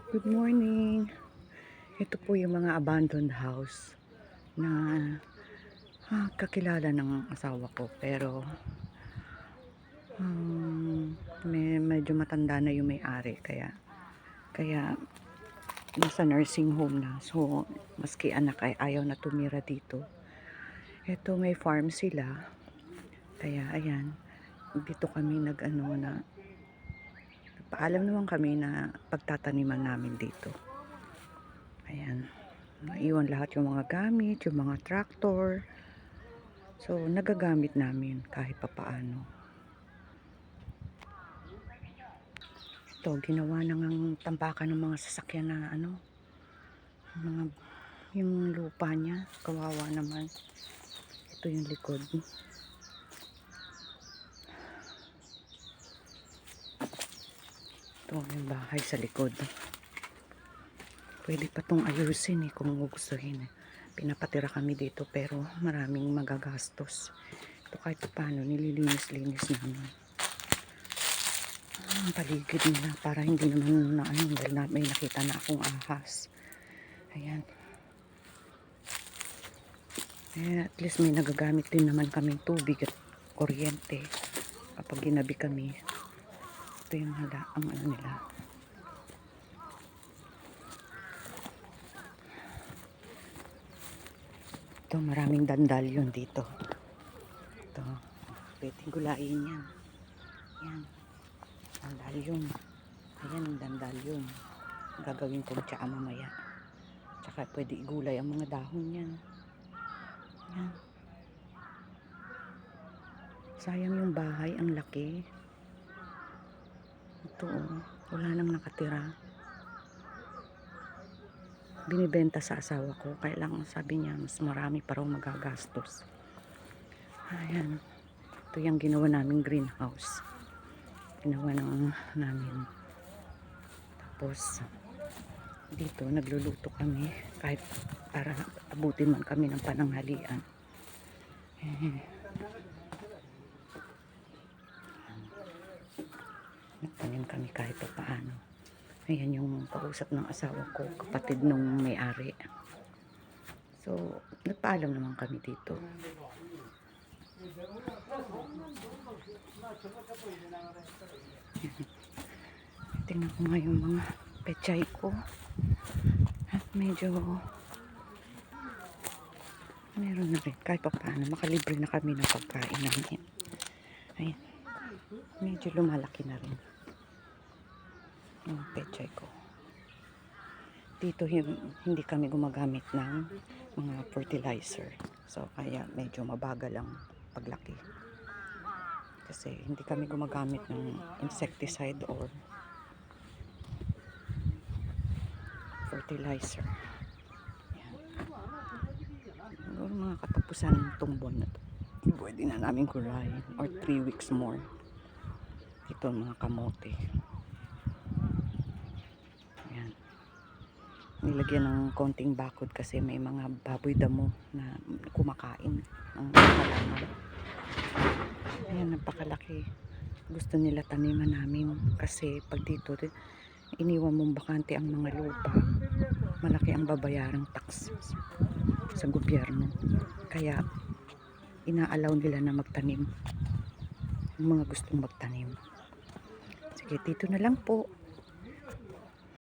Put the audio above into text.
Good morning. Ito po yung mga abandoned house na kakilala ng asawa ko, pero medyo matanda na yung may-ari, kaya nasa nursing home na. So maski anak ay ayaw na tumira dito. Ito, may farm sila, kaya ayan, dito kami paalam naman kami na pagtataniman namin dito. Ayan, naiwan lahat yung mga gamit, yung mga tractor. So nagagamit namin kahit papaano. Ito, ginawa na ng tampakan ng mga sasakyan na mga, yung lupa niya, kawawa naman. Ito yung likod. Ito yung bahay sa likod. Pwede pa tong ayusin kung gugustuhin. Pinapatira kami dito pero maraming magagastos. Ito kahit paano nililinis-linis namin ang paligid nila para hindi naman dahil may nakita na akong ahas. Ayan. At least may nagagamit din naman kaming tubig at kuryente kapag ginabi kami. Ito yung ang nila. Ito, maraming dandalion dito. Ito, pwedeng gulain yan. Yan, dandalion. Ayan, dandalion. Gagawin kong tsaa mamaya. Tsaka pwede igulay ang mga dahon yan. Yan. Sayang yung bahay, ang laki. Ito, wala nang nakatira. Binibenta sa asawa ko, kaya lang sabi niya mas marami pa raw magagastos. Ayan, ito yung ginawa naming greenhouse. Ginawa namin. Tapos dito nagluluto kami kahit para abutin man kami ng pananghalian. Nagtanim kami kahit pa paano. Ayan yung kausap ng asawa ko, kapatid nung may-ari. So nagpaalam naman kami dito. Tingnan ko nga yung mga pechay ko. At medyo meron na rin kahit pa paano, makalibre na kami ng pagkain namin. Ayan, medyo lumalaki na rin yung pechay ko. Dito hindi kami gumagamit ng mga fertilizer, so kaya medyo mabagal ang paglaki kasi hindi kami gumagamit ng insecticide or fertilizer. Siguro mga katapusan ng tumbon na to, pwede na namin gulayin, or 3 weeks more. Ito mga kamote. Ayan, nilagyan ng konting bakod kasi may mga baboy damo na kumakain ng halaman. Ayan, napakalaki. Gusto nila taniman namin kasi pag dito iniwan mong bakante ang mga lupa, malaki ang babayarang tax sa gobyerno, kaya inaalaw nila na magtanim yung mga gustong magtanim. Sige, dito na lang po.